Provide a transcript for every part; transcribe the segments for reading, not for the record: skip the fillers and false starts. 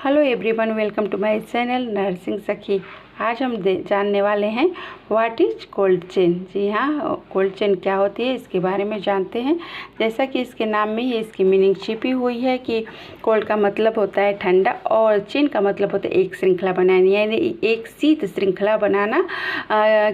Hello everyone, welcome to my channel nursing Sakhi. आज हम जानने वाले हैं व्हाट इज़ कोल्ड चेन। जी हाँ, कोल्ड चेन क्या होती है इसके बारे में जानते हैं। जैसा कि इसके नाम में ही इसकी मीनिंग छिपी हुई है कि कोल्ड का मतलब होता है ठंडा और चेन का मतलब होता है एक श्रृंखला बनानी, यानी एक शीत श्रृंखला बनाना।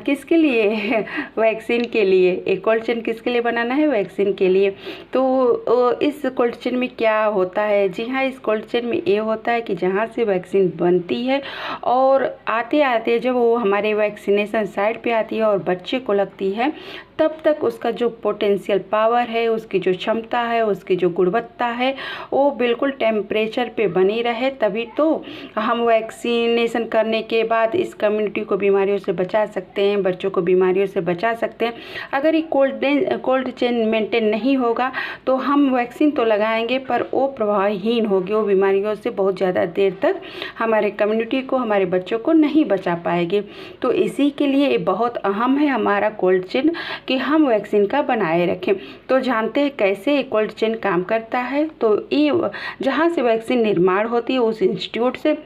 किसके लिए? वैक्सीन के लिए। एक कोल्ड चेन किसके लिए बनाना है? वैक्सीन के लिए। तो इस कोल्ड चेन में क्या होता है? जी हाँ, इस कोल्ड चेन में ये होता है कि जहाँ से वैक्सीन बनती है और आते आते जब वो हमारे वैक्सीनेशन साइट पे आती है और बच्चे को लगती है, तब तक उसका जो पोटेंशियल पावर है, उसकी जो क्षमता है, उसकी जो गुणवत्ता है, वो बिल्कुल टेम्परेचर पे बनी रहे। तभी तो हम वैक्सीनेशन करने के बाद इस कम्युनिटी को बीमारियों से बचा सकते हैं, बच्चों को बीमारियों से बचा सकते हैं। अगर ये कोल्ड चेन मेंटेन नहीं होगा तो हम वैक्सीन तो लगाएंगे पर वो प्रभावहीन होगी, वो बीमारियों से बहुत ज़्यादा देर तक हमारे कम्युनिटी को, हमारे बच्चों को नहीं बचा पाएगी। तो इसी के लिए ये बहुत अहम है हमारा कोल्ड चेन कि हम वैक्सीन का बनाए रखें। तो जानते हैं कैसे ये कोल्ड चेन काम करता है। तो ये जहाँ से वैक्सीन निर्माण होती है उस इंस्टीट्यूट से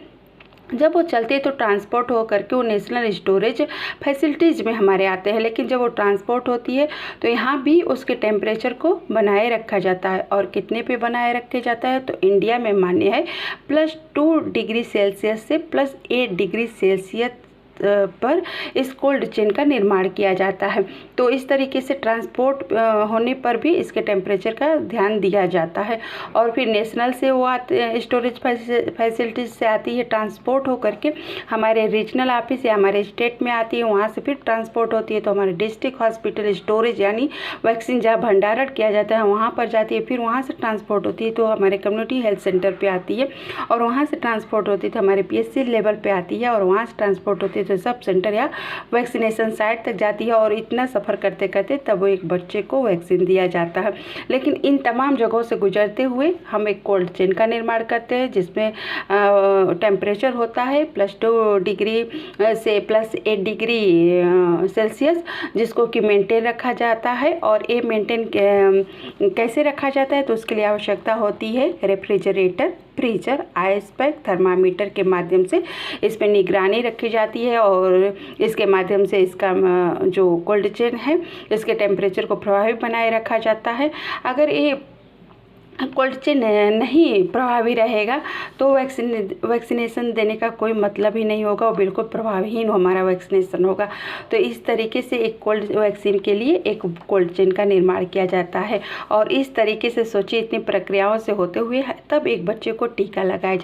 जब वो चलते हैं तो ट्रांसपोर्ट हो करके वो नेशनल स्टोरेज फैसिलिटीज़ में हमारे आते हैं। लेकिन जब वो ट्रांसपोर्ट होती है तो यहाँ भी उसके टेम्परेचर को बनाए रखा जाता है। और कितने पे बनाए रखे जाता है? तो इंडिया में मान्य है +2 डिग्री सेल्सियस से +8 डिग्री सेल्सियस पर इस कोल्ड चेन का निर्माण किया जाता है। तो इस तरीके से ट्रांसपोर्ट होने पर भी इसके टेम्परेचर का ध्यान दिया जाता है। और फिर नेशनल से वो स्टोरेज फैसिलिटीज से आती है, ट्रांसपोर्ट हो करके हमारे रीजनल ऑफिस या हमारे स्टेट में आती है, वहाँ से फिर ट्रांसपोर्ट होती है तो हमारे डिस्ट्रिक्ट हॉस्पिटल स्टोरेज यानी वैक्सीन जहाँ भंडारण किया जाता है वहाँ पर जाती है। फिर वहाँ से ट्रांसपोर्ट होती है तो हमारे कम्युनिटी हेल्थ सेंटर पर आती है, और वहाँ से ट्रांसपोर्ट होती है तो हमारे PSC लेवल पर आती है, और वहाँ से ट्रांसपोर्ट होती है तो सब सेंटर या वैक्सीनेशन साइट तक जाती है। और इतना सफ़र करते करते तब वो एक बच्चे को वैक्सीन दिया जाता है। लेकिन इन तमाम जगहों से गुजरते हुए हम एक कोल्ड चेन का निर्माण करते हैं जिसमें टेम्परेचर होता है +2 डिग्री से +8 डिग्री सेल्सियस, जिसको कि मेंटेन रखा जाता है। और ये मेंटेन कैसे रखा जाता है? तो उसके लिए आवश्यकता होती है refrigerator, freezer, ice pack, thermometer के माध्यम से इस पर निगरानी रखी जाती है। और इसके माध्यम से इसका जो कोल्ड चेन है इसके टेम्परेचर को प्रभावी बनाए रखा जाता है। अगर ये कोल्ड चेन नहीं प्रभावी रहेगा तो वैक्सीनेशन देने का कोई मतलब ही नहीं होगा, वो बिल्कुल प्रभावहीन हमारा वैक्सीनेशन होगा। तो इस तरीके से एक कोल्ड वैक्सीन के लिए एक कोल्ड चेन का निर्माण किया जाता है। और इस तरीके से सोचिए, इतनी प्रक्रियाओं से होते हुए तब एक बच्चे को टीका लगाया